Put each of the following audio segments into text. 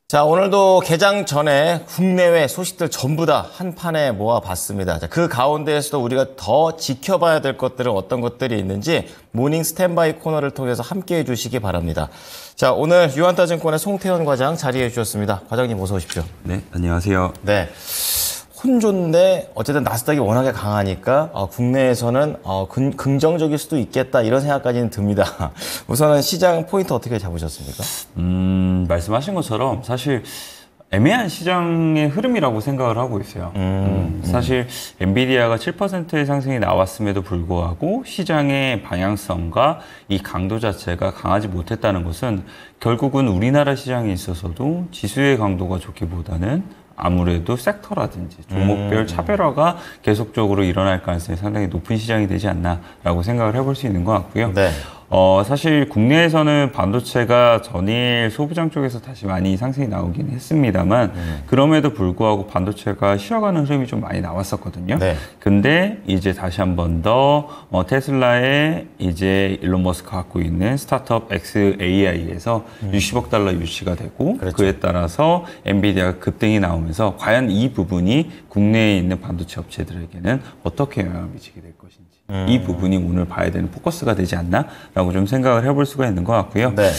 자, 오늘도 개장 전에 국내외 소식들 전부 다 한 판에 모아봤습니다. 자, 그 가운데에서도 우리가 더 지켜봐야 될 것들은 어떤 것들이 있는지 모닝 스탠바이 코너를 통해서 함께해 주시기 바랍니다. 자, 오늘 유한타증권의 송태현 과장 자리해 주셨습니다. 과장님 어서 오십시오. 네, 안녕하세요. 네. 혼조인데 어쨌든 나스닥이 워낙에 강하니까 국내에서는 긍정적일 수도 있겠다 이런 생각까지는 듭니다. 우선은 시장 포인트 어떻게 잡으셨습니까? 말씀하신 것처럼 사실 애매한 시장의 흐름이라고 생각을 하고 있어요. 사실 엔비디아가 7%의 상승이 나왔음에도 불구하고 시장의 방향성과 이 강도 자체가 강하지 못했다는 것은 결국은 우리나라 시장에 있어서도 지수의 강도가 좋기보다는 아무래도 섹터라든지 종목별 차별화가 계속적으로 일어날 가능성이 상당히 높은 시장이 되지 않나라고 생각을 해볼 수 있는 것 같고요. 네. 사실 국내에서는 반도체가 전일 소부장 쪽에서 다시 많이 상승이 나오긴 했습니다만 그럼에도 불구하고 반도체가 쉬어가는 흐름이 좀 많이 나왔었거든요. 네. 근데 이제 다시 한 번 더 테슬라의 이제 일론 머스크 갖고 있는 스타트업 xAI에서 60억 달러 유치가 되고 그렇죠. 그에 따라서 엔비디아가 급등이 나오면서 과연 이 부분이 국내에 있는 반도체 업체들에게는 어떻게 영향을 미치게 될 것인지 이 부분이 오늘 봐야 되는 포커스가 되지 않나라고 좀 생각을 해볼 수가 있는 것 같고요. 네.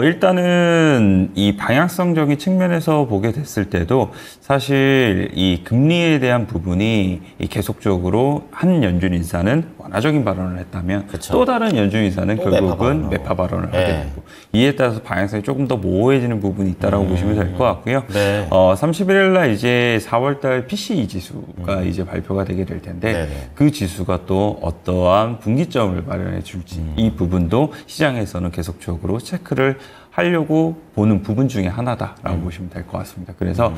일단은 이 방향성적인 측면에서 보게 됐을 때도 사실 이 금리에 대한 부분이 계속적으로 한 연준 인사는 완화적인 발언을 했다면 그쵸. 또 다른 연준 인사는 결국은 매파 발언을 하게 네. 되고 이에 따라서 방향성이 조금 더 모호해지는 부분이 있다라고 보시면 될 것 같고요. 네. 31일 날 이제 4월달 PCE 지수가 이제 발표가 되게 될 텐데 네네. 그 지수가 또 어떠한 분기점을 마련해 줄지 이 부분도 시장에서는 계속적으로 체크를 하려고 보는 부분 중에 하나다라고 보시면 될 것 같습니다. 그래서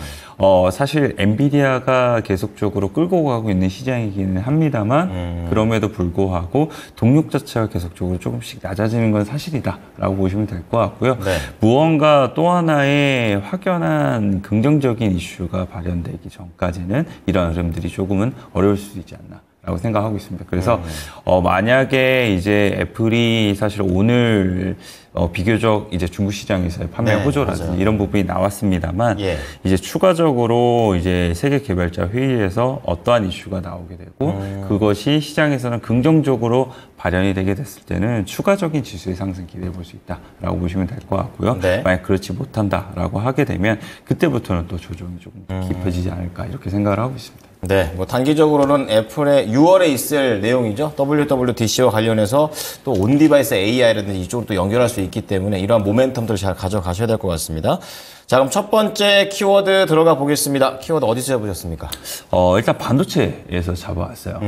사실 엔비디아가 계속적으로 끌고 가고 있는 시장이기는 합니다만 그럼에도 불구하고 동력 자체가 계속적으로 조금씩 낮아지는 건 사실이다라고 보시면 될 것 같고요. 네. 무언가 또 하나의 확연한 긍정적인 이슈가 발현되기 전까지는 이러한 흐름들이 조금은 어려울 수도 있지 않나. 라고 생각하고 있습니다. 그래서, 만약에 이제 애플이 사실 오늘, 비교적 이제 중국 시장에서의 판매 네, 호조라든지 맞아요. 이런 부분이 나왔습니다만, 예. 이제 추가적으로 이제 세계 개발자 회의에서 어떠한 이슈가 나오게 되고, 그것이 시장에서는 긍정적으로 발현이 되게 됐을 때는 추가적인 지수의 상승 기대해 볼 수 있다라고 보시면 될 것 같고요. 네. 만약 그렇지 못한다라고 하게 되면, 그때부터는 또 조정이 조금 더 깊어지지 않을까, 이렇게 생각을 하고 있습니다. 네, 뭐 단기적으로는 애플의 6월에 있을 내용이죠. WWDC와 관련해서 또 온디바이스 AI라든지 이쪽으로 또 연결할 수 있기 때문에 이러한 모멘텀들을 잘 가져가셔야 될 것 같습니다. 자, 그럼 첫 번째 키워드 들어가 보겠습니다. 키워드 어디서 잡으셨습니까? 일단 반도체에서 잡아왔어요.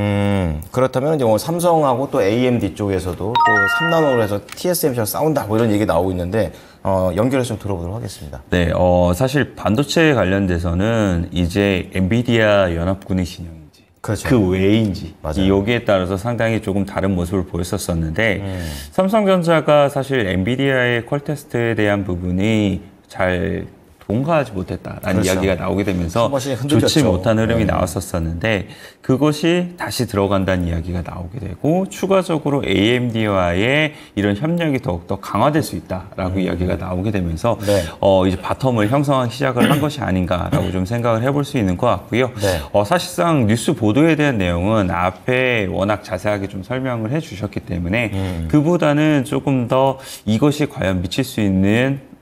그렇다면 이제 뭐 삼성하고 또 AMD 쪽에서도 또 3나노로 해서 TSMC가 싸운다 뭐 이런 얘기 나오고 있는데 연결해서 좀 들어보도록 하겠습니다. 네, 사실 반도체에 관련돼서는 이제 엔비디아 연합군의 진영인지 그렇죠. 그 외인지 맞아요. 여기에 따라서 상당히 조금 다른 모습을 보였었는데 삼성전자가 사실 엔비디아의 퀄 테스트에 대한 부분이 잘 동가하지 못했다라는 그렇죠. 이야기가 나오게 되면서 한 번씩 흔들렸죠. 좋지 못한 흐름이 네. 나왔었는데 그것이 다시 들어간다는 이야기가 나오게 되고 추가적으로 AMD와의 이런 협력이 더욱더 강화될 수 있다라고 이야기가 나오게 되면서 네. 이제 바텀을 형성하기 시작을 한 것이 아닌가라고 좀 생각을 해볼 수 있는 것 같고요. 네. 사실상 뉴스 보도에 대한 내용은 앞에 워낙 자세하게 좀 설명을 해주셨기 때문에 그보다는 조금 더 이것이 과연 미칠 수 있는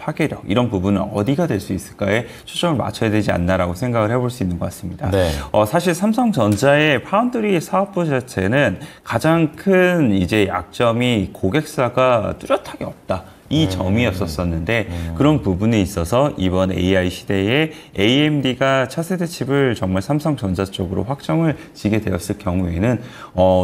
파괴력 이런 부분은 어디가 될 수 있을까에 초점을 맞춰야 되지 않나라고 생각을 해볼 수 있는 것 같습니다. 네. 사실 삼성전자의 파운드리 사업부 자체는 가장 큰 이제 약점이 고객사가 뚜렷하게 없다. 이 점이었었는데 그런 부분에 있어서 이번 AI 시대에 AMD가 차세대 칩을 정말 삼성전자 쪽으로 확정을 지게 되었을 경우에는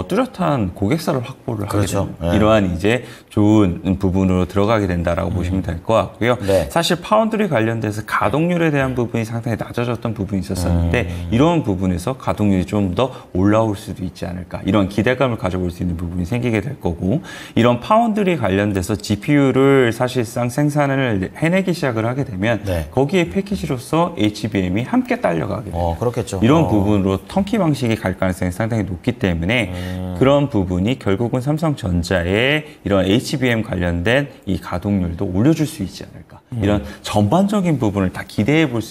뚜렷한 고객사를 확보를 그렇죠. 하게 되는 네. 이러한 이제 좋은 부분으로 들어가게 된다라고 보시면 될 것 같고요. 네. 사실 파운드리 관련돼서 가동률에 대한 부분이 상당히 낮아졌던 부분이 있었었는데 이런 부분에서 가동률이 좀 더 올라올 수도 있지 않을까 이런 기대감을 가져볼 수 있는 부분이 생기게 될 거고 이런 파운드리 관련돼서 GPU를 칩을 사실상 생산을 해내기 시작을 하게 되면 네. 거기에 패키지로서 HBM이 함께 딸려가게 돼요. 그렇겠죠. 이런 부분으로 턴키 방식이 갈 가능성이 상당히 높기 때문에 그런 부분이 결국은 삼성전자의 이런 HBM 관련된 이 가동률도 올려줄 수 있지 않을까. 이런 전반적인 부분을 다 기대해 볼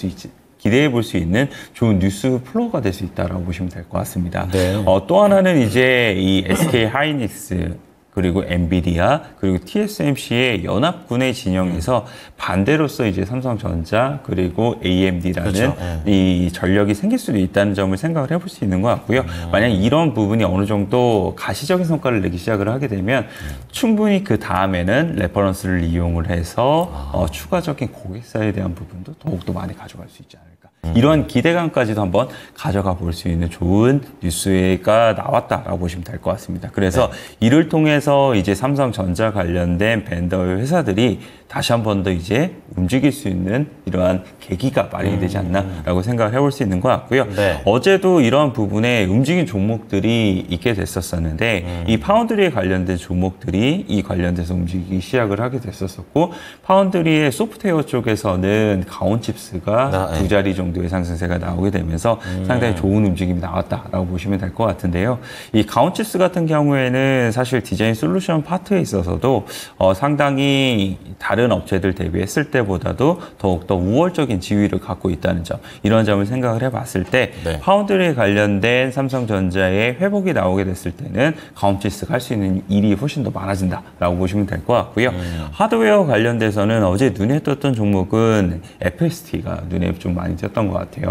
수 있는 좋은 뉴스 플로우가 될 수 있다라고 보시면 될 것 같습니다. 네. 또 하나는 이제 이 SK 하이닉스 그리고 엔비디아 그리고 TSMC의 연합군의 진영에서 반대로서 이제 삼성전자 그리고 AMD라는 그렇죠. 이 전력이 생길 수도 있다는 점을 생각을 해볼 수 있는 것 같고요. 만약 이런 부분이 어느 정도 가시적인 성과를 내기 시작을 하게 되면 충분히 그 다음에는 레퍼런스를 이용을 해서 추가적인 고객사에 대한 부분도 더욱더 많이 가져갈 수 있지 않을까. 이러한 기대감까지도 한번 가져가 볼 수 있는 좋은 뉴스가 나왔다라고 보시면 될 것 같습니다. 그래서 이를 통해서 이제 삼성전자 관련된 벤더 회사들이 다시 한 번 더 이제 움직일 수 있는 이러한 계기가 마련이 되지 않나라고 생각을 해볼 수 있는 것 같고요. 네. 어제도 이러한 부분에 움직인 종목들이 있게 됐었었는데 이 파운드리에 관련된 종목들이 이 관련돼서 움직이기 시작을 하게 됐었었고 파운드리의 소프트웨어 쪽에서는 가온칩스가 두 자리 정도의 상승세가 나오게 되면서 상당히 좋은 움직임이 나왔다라고 보시면 될 것 같은데요. 이 가온칩스 같은 경우에는 사실 디자인 솔루션 파트에 있어서도 상당히 다른 업체들 대비했을 때보다도 더욱더 우월적인 지위를 갖고 있다는 점, 이런 점을 생각을 해봤을 때 파운드리에 관련된 삼성전자의 회복이 나오게 됐을 때는 가온칩스가 할 수 있는 일이 훨씬 더 많아진다라고 보시면 될 것 같고요. 하드웨어 관련돼서는 어제 눈에 떴던 종목은 FST가 눈에 좀 많이 띄었던 것 같아요.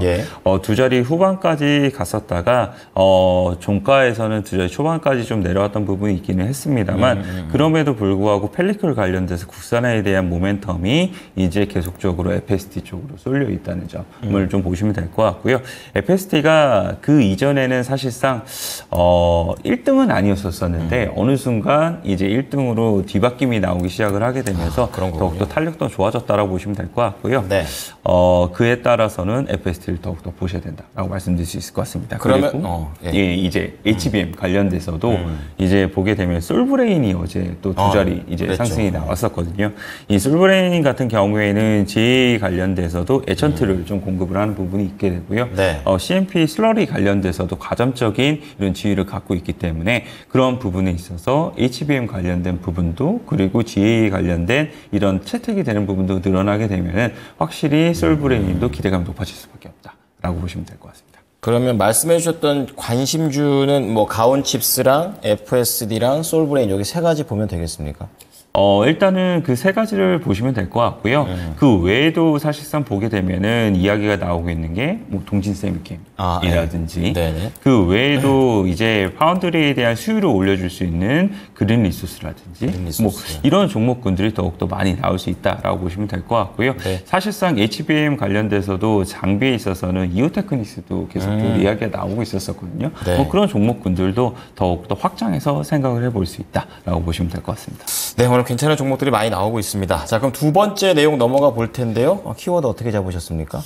두 자리 후반까지 갔었다가 종가에서는 두 자리 초반까지 좀 내려왔던 부분이 있기는 했습니다만 그럼에도 불구하고 펠리클 관련돼서 국산화에 대한 모멘텀이 이제 계속적으로 FST 쪽으로 쏠려 있다는 점을 좀 보시면 될 것 같고요. FST가 그 이전에는 사실상 1등은 아니었었는데 어느 순간 이제 1등으로 뒤바뀜이 나오기 시작을 하게 되면서 더욱더 탄력도 좋아졌다라고 보시면 될 것 같고요. 그에 따라서는 FST를 더욱더 보셔야 된다라고 말씀드릴 수 있을 것 같습니다. 그러면 이제 HBM 관련돼서도 이제 보게 되면 솔브레인이 어제 또 두 자리 이제 상승이 나왔었거든요. 이 솔브레인 같은 경우에는 GA 관련돼서도 에천트를 좀 공급을 하는 부분이 있게 되고요. CMP 슬러리 관련돼서도 가점적인 이런 지위를 갖고 있기 때문에 그런 부분에 있어서 HBM 관련된 부분도 그리고 GA 관련된 이런 채택이 되는 부분도 늘어나게 되면은 확실히 솔브레인도 기대감이 높아질 수밖에 없다라고 보시면 될 것 같습니다. 그러면 말씀해 주셨던 관심주는 뭐 가온칩스랑 FSD랑 솔브레인 여기 세 가지 보면 되겠습니까? 일단은 그 세 가지를 보시면 될 것 같고요. 그 외에도 사실상 보게 되면은 이야기가 나오고 있는 게 뭐 동진 세미캠이라든지 그 외에도 이제 파운드리에 대한 수율을 올려줄 수 있는 그린 리소스라든지 뭐 이런 종목군들이 더욱더 많이 나올 수 있다라고 보시면 될 것 같고요. 사실상 HBM 관련돼서도 장비에 있어서는 이오테크닉스도 계속 이야기가 나오고 있었거든요. 뭐 그런 종목군들도 더욱더 확장해서 생각을 해볼 수 있다라고 보시면 될 것 같습니다. 네, 오늘 괜찮은 종목들이 많이 나오고 있습니다. 자, 그럼 두 번째 내용 넘어가 볼 텐데요. 키워드 어떻게 잡으셨습니까?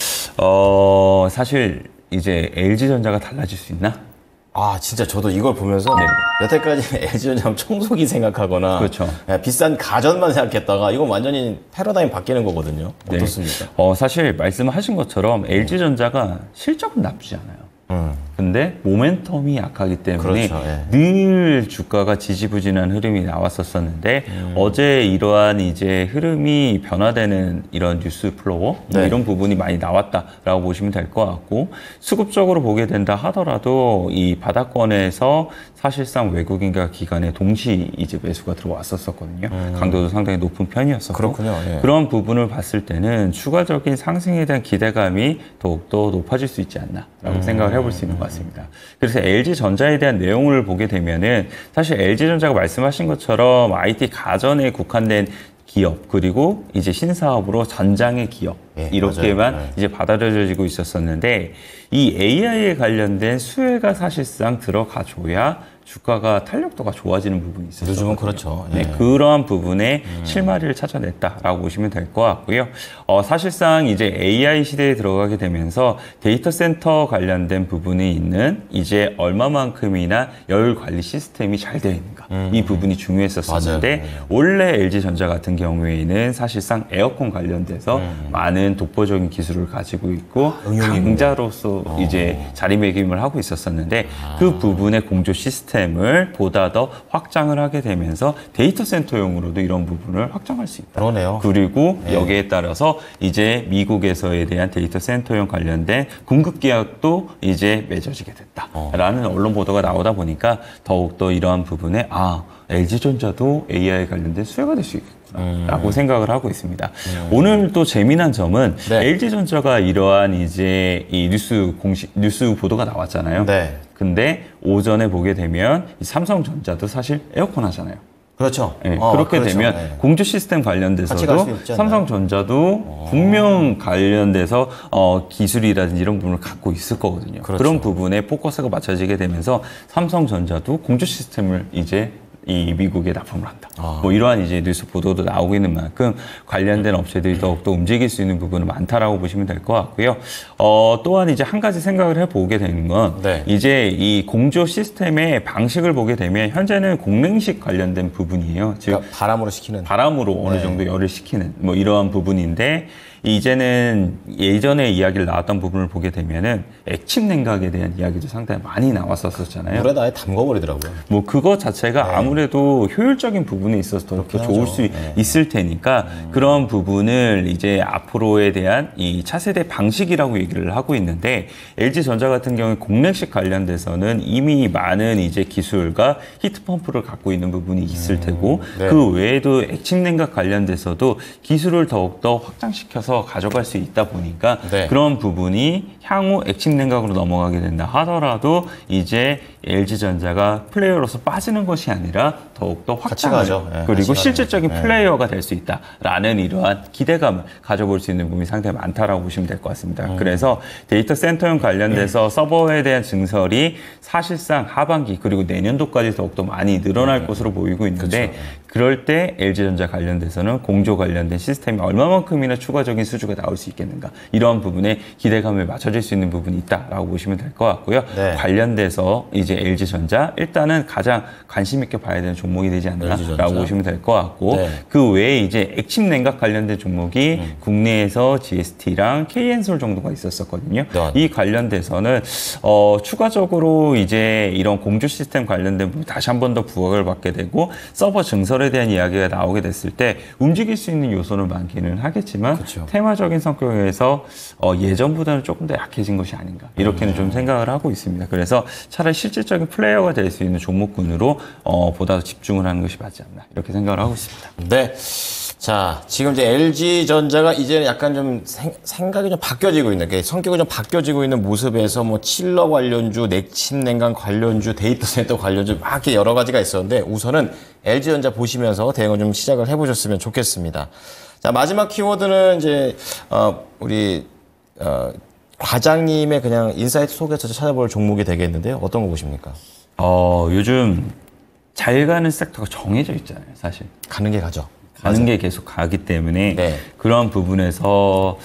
사실 이제 LG전자가 달라질 수 있나? 진짜 저도 이걸 보면서 여태까지 LG전자 청소기 생각하거나 비싼 가전만 생각했다가 이건 완전히 패러다임 바뀌는 거거든요. 어떻습니까? 사실 말씀하신 것처럼 LG전자가 실적은 나쁘지 않아요. 근데 모멘텀이 약하기 때문에 늘 주가가 지지부진한 흐름이 나왔었는데 어제 이러한 이제 흐름이 변화되는 이런 뉴스 플로어 이런 부분이 많이 나왔다라고 보시면 될 것 같고 수급적으로 보게 된다 하더라도 이 바닥권에서 사실상 외국인과 기관의 동시 이제 매수가 들어왔었거든요. 강도도 상당히 높은 편이었었고 그런 부분을 봤을 때는 추가적인 상승에 대한 기대감이 더욱더 높아질 수 있지 않나라고 생각을 해볼 수 있는 것 같습니다. 그래서 LG전자에 대한 내용을 보게 되면은 사실 LG전자가 말씀하신 것처럼 IT 가전에 국한된 기업 그리고 이제 신사업으로 전장의 기업 예, 이렇게만 맞아요. 네. 이제 받아들여지고 있었었는데 이 AI에 관련된 수혜가 사실상 들어가줘야 주가가 탄력도가 좋아지는 부분이 있었어요. 요즘은 그렇죠. 예. 네, 그러한 부분에 실마리를 찾아냈다라고 보시면 될 것 같고요. 사실상 이제 AI 시대에 들어가게 되면서 데이터 센터 관련된 부분이 있는 이제 얼마만큼이나 열 관리 시스템이 잘 되어 있는가 이 부분이 중요했었었는데 맞아요. 원래 LG전자 같은 경우에는 사실상 에어컨 관련돼서 많은 독보적인 기술을 가지고 있고 강자로서 이제 자리매김을 하고 있었었는데 그 부분의 공조 시스템을 보다 더 확장을 하게 되면서 데이터 센터용으로도 이런 부분을 확장할 수 있다. 그러네요. 그리고 여기에 따라서 이제 미국에서에 대한 데이터 센터용 관련된 공급 계약도 이제 맺어지게 됐다라는 언론 보도가 나오다 보니까 더욱더 이러한 부분에 LG전자도 AI 관련된 수혜가 될 수 있겠구나라고 생각을 하고 있습니다. 오늘 또 재미난 점은 네. LG전자가 이러한 이제 이 뉴스 보도가 나왔잖아요. 네. 근데 오전에 보게 되면 이 삼성전자도 사실 에어컨 하잖아요. 그렇죠. 네, 그렇게 그렇죠. 되면 네. 공조 시스템 같이 갈수 관련돼서도 있지 않나요? 삼성전자도 분명 관련돼서 기술이라든지 이런 부분을 갖고 있을 거거든요. 그렇죠. 그런 부분에 포커스가 맞춰지게 되면서 삼성전자도 공조 시스템을 이제 이 미국에 납품을 한다. 뭐 이러한 이제 뉴스 보도도 나오고 있는 만큼 관련된 업체들이 더욱더 움직일 수 있는 부분은 많다라고 보시면 될 것 같고요. 또한 이제 한 가지 생각을 해보게 되는 건 네. 이제 이 공조 시스템의 방식을 보게 되면 현재는 공랭식 관련된 부분이에요. 즉 그러니까 바람으로 시키는. 바람으로 어느 정도 열을 식히는 뭐 이러한 부분인데 이제는 예전에 이야기를 나왔던 부분을 보게 되면은 액침 냉각에 대한 이야기도 상당히 많이 나왔었잖아요. 물에다 아예 담궈버리더라고요. 뭐 그거 자체가 아무래도 효율적인 부분에 있어서 더 좋을 수 있을 테니까 그런 부분을 이제 앞으로에 대한 이 차세대 방식이라고 얘기를 하고 있는데 LG전자 같은 경우에 공랭식 관련돼서는 이미 많은 이제 기술과 히트펌프를 갖고 있는 부분이 있을 테고 네. 그 외에도 액침 냉각 관련돼서도 기술을 더욱더 확장시켜서 가져갈 수 있다 보니까 네. 그런 부분이 향후 액침 냉각으로 넘어가게 된다 하더라도 이제 LG전자가 플레이어로서 빠지는 것이 아니라 더욱더 확장을 가죠. 네, 그리고 같이 실질적인 가죠. 플레이어가 될 수 있다라는 이러한 기대감을 가져볼 수 있는 부분이 상당히 많다라고 보시면 될 것 같습니다. 그래서 데이터 센터용 관련돼서 서버에 대한 증설이 사실상 하반기 그리고 내년도까지 더욱더 많이 늘어날 것으로 보이고 있는데 그럴 때 LG전자 관련돼서는 공조 관련된 시스템이 얼마만큼이나 추가적인 수주가 나올 수 있겠는가 이러한 부분에 기대감을 맞춰줄 수 있는 부분이 있다라고 보시면 될 것 같고요. 네. 관련돼서 이제 LG전자 일단은 가장 관심 있게 봐야 되는 종목이 되지 않나라고 LG전자. 보시면 될 것 같고 네. 그 외에 이제 액침 냉각 관련된 종목이 국내에서 GST랑 KN솔 정도가 있었거든요. 네. 이 관련돼서는 추가적으로 이제 이런 공조 시스템 관련된 부분 다시 한 번 더 부각을 받게 되고 서버 증설에 대한 이야기가 나오게 됐을 때 움직일 수 있는 요소는 많기는 하겠지만 그렇죠. 테마적인 성격에서 예전보다는 조금 더 약해진 것이 아닌가 이렇게는 좀 생각을 하고 있습니다. 그래서 차라리 실질적인 플레이어가 될 수 있는 종목군으로 보다 더 집중을 하는 것이 맞지 않나 이렇게 생각을 하고 있습니다. 네. 자, 지금 이제 LG전자가 이제 약간 좀 생각이 좀 바뀌어지고 있는, 성격이 좀 바뀌어지고 있는 모습에서 뭐 칠러 관련주, 액침 냉각 관련주, 데이터 센터 관련주 막 이렇게 여러 가지가 있었는데 우선은 LG전자 보시면서 대응을 좀 시작을 해보셨으면 좋겠습니다. 자, 마지막 키워드는 이제, 우리, 과장님의 그냥 인사이트 속에서 찾아볼 종목이 되겠는데요. 어떤 거 보십니까? 요즘 잘 가는 섹터가 정해져 있잖아요, 사실. 가는 게 가죠. 가는 게 계속 가기 때문에 네. 그런 부분에서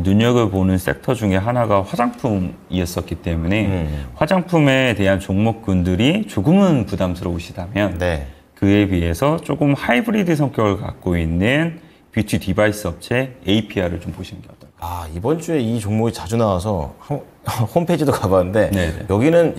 눈여겨보는 섹터 중에 하나가 화장품이었었기 때문에 화장품에 대한 종목군들이 조금은 부담스러우시다면 네. 그에 비해서 조금 하이브리드 성격을 갖고 있는 뷰티 디바이스 업체 APR을 좀 보시는 게 어떨까요? 아, 이번 주에 이 종목이 자주 나와서 홈페이지도 가봤는데 네네.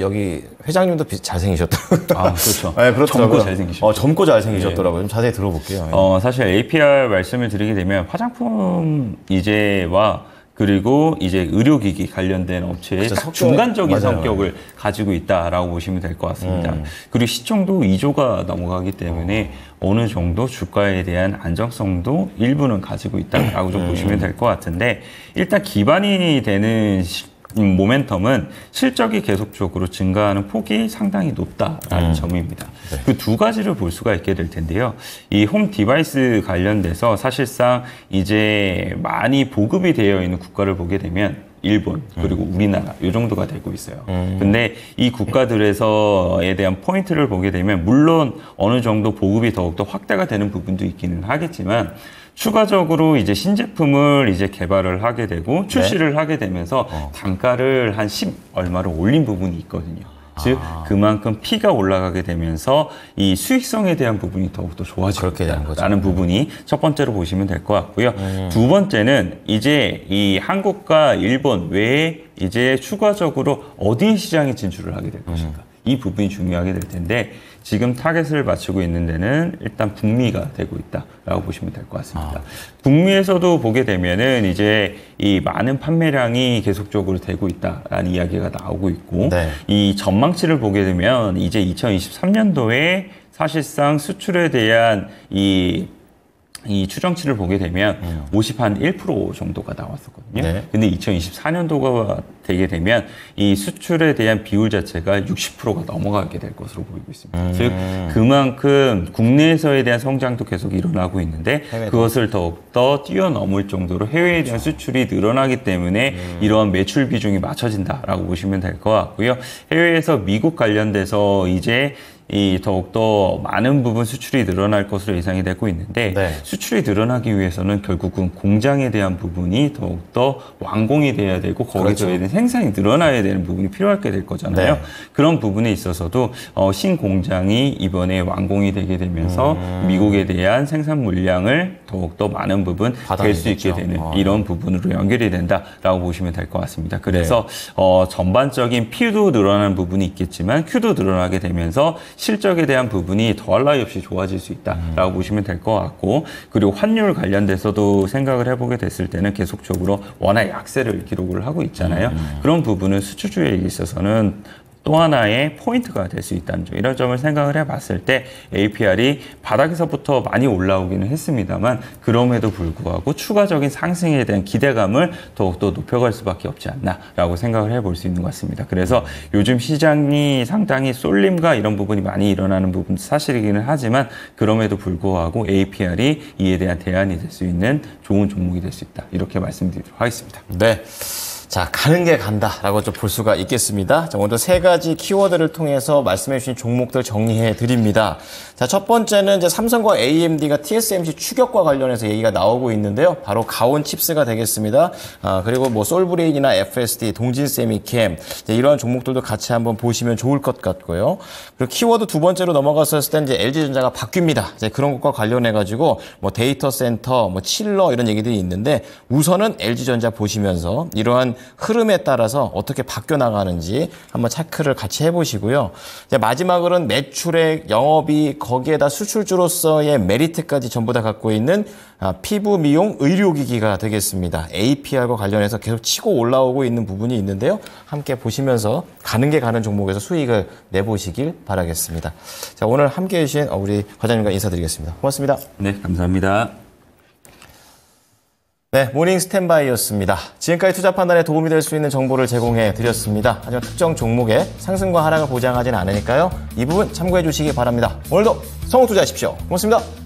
여기 회장님도 잘생기셨더라고요. 아, 그렇죠. 네, 그렇더라고요. 젊고 잘생기셨죠. 젊고 잘생기셨더라고요. 좀 자세히 들어볼게요. 사실 APR 말씀을 드리게 되면 화장품 이제와 그리고 이제 의료기기 관련된 업체의 그쵸, 딱 중간적인 맞아요. 성격을 가지고 있다라고 보시면 될 것 같습니다. 그리고 시총도 2조가 넘어가기 때문에 어느 정도 주가에 대한 안정성도 일부는 가지고 있다라고 좀 보시면 될 것 같은데 일단 기반이 되는 모멘텀은 실적이 계속적으로 증가하는 폭이 상당히 높다라는 점입니다. 네. 그 두 가지를 볼 수가 있게 될 텐데요. 이 홈 디바이스 관련돼서 사실상 이제 많이 보급이 되어 있는 국가를 보게 되면 일본 그리고 우리나라 이 정도가 되고 있어요. 근데 이 국가들에서에 대한 포인트를 보게 되면 물론 어느 정도 보급이 더욱더 확대가 되는 부분도 있기는 하겠지만 추가적으로 이제 신제품을 이제 개발을 하게 되고 출시를 하게 되면서 단가를 한 10 얼마를 올린 부분이 있거든요. 즉 그만큼 P가 올라가게 되면서 이 수익성에 대한 부분이 더욱더 좋아지고 있다는 부분이 첫 번째로 보시면 될 것 같고요. 두 번째는 이제 이 한국과 일본 외에 이제 추가적으로 어디 시장에 진출을 하게 될 것인가. 이 부분이 중요하게 될 텐데 지금 타겟을 맞추고 있는 데는 일단 북미가 되고 있다라고 보시면 될 것 같습니다. 북미에서도 보게 되면은 이제 이 많은 판매량이 계속적으로 되고 있다라는 이야기가 나오고 있고 네. 이 전망치를 보게 되면 이제 2023년도에 사실상 수출에 대한 이 추정치를 보게 되면 51% 정도가 나왔었거든요. 네. 근데 2024년도가 되게 되면 이 수출에 대한 비율 자체가 60%가 넘어가게 될 것으로 보이고 있습니다. 즉 그만큼 국내에서에 대한 성장도 계속 일어나고 있는데 그것을 더욱더 뛰어넘을 정도로 해외에 대한 수출이 늘어나기 때문에 이러한 매출 비중이 맞춰진다라고 보시면 될 것 같고요. 해외에서 미국 관련돼서 이제 이 더욱더 많은 부분 수출이 늘어날 것으로 예상이 되고 있는데 네. 수출이 늘어나기 위해서는 결국은 공장에 대한 부분이 더욱더 완공이 돼야 되고 거기서 그렇죠. 생산이 늘어나야 되는 부분이 필요하게 될 거잖아요. 네. 그런 부분에 있어서도 신공장이 이번에 완공이 되게 되면서 미국에 대한 생산 물량을 더욱더 많은 부분 될 수 있게 되는 이런 부분으로 연결이 된다라고 보시면 될 것 같습니다. 그래서 네. 전반적인 P도 늘어나는 부분이 있겠지만 Q도 늘어나게 되면서 실적에 대한 부분이 더할 나위 없이 좋아질 수 있다라고 보시면 될 것 같고 그리고 환율 관련돼서도 생각을 해보게 됐을 때는 계속적으로 원화 약세를 기록을 하고 있잖아요. 그런 부분은 수출주에 있어서는 또 하나의 포인트가 될 수 있다는 점 이런 점을 생각을 해봤을 때 APR이 바닥에서부터 많이 올라오기는 했습니다만 그럼에도 불구하고 추가적인 상승에 대한 기대감을 더욱더 높여갈 수밖에 없지 않나라고 생각을 해볼 수 있는 것 같습니다. 그래서 요즘 시장이 상당히 쏠림과 이런 부분이 많이 일어나는 부분도 사실이기는 하지만 그럼에도 불구하고 APR이 이에 대한 대안이 될 수 있는 좋은 종목이 될 수 있다 이렇게 말씀드리도록 하겠습니다. 네. 자, 가는 게 간다라고 좀 볼 수가 있겠습니다. 자, 오늘 세 가지 키워드를 통해서 말씀해 주신 종목들 정리해 드립니다. 자, 첫 번째는 이제 삼성과 AMD가 TSMC 추격과 관련해서 얘기가 나오고 있는데요. 바로 가온 칩스가 되겠습니다. 그리고 뭐 솔브레인이나 FSD, 동진 세미캠 이러한 종목들도 같이 한번 보시면 좋을 것 같고요. 그리고 키워드 두 번째로 넘어갔을 때 이제 LG전자가 바뀝니다. 이제 그런 것과 관련해 가지고 뭐 데이터 센터, 뭐 칠러 이런 얘기들이 있는데 우선은 LG전자 보시면서 이러한 흐름에 따라서 어떻게 바뀌어 나가는지 한번 체크를 같이 해보시고요. 이제 마지막으로는 매출액, 영업이익, 거기에다 수출주로서의 메리트까지 전부 다 갖고 있는 피부 미용 의료기기가 되겠습니다. APR과 관련해서 계속 치고 올라오고 있는 부분이 있는데요. 함께 보시면서 가는 게 가는 종목에서 수익을 내보시길 바라겠습니다. 자, 오늘 함께 해주신 우리 과장님과 인사드리겠습니다. 고맙습니다. 네, 감사합니다. 네, 모닝 스탠바이였습니다. 지금까지 투자 판단에 도움이 될 수 있는 정보를 제공해 드렸습니다. 하지만 특정 종목의 상승과 하락을 보장하지는 않으니까요. 이 부분 참고해 주시기 바랍니다. 오늘도 성공 투자하십시오. 고맙습니다.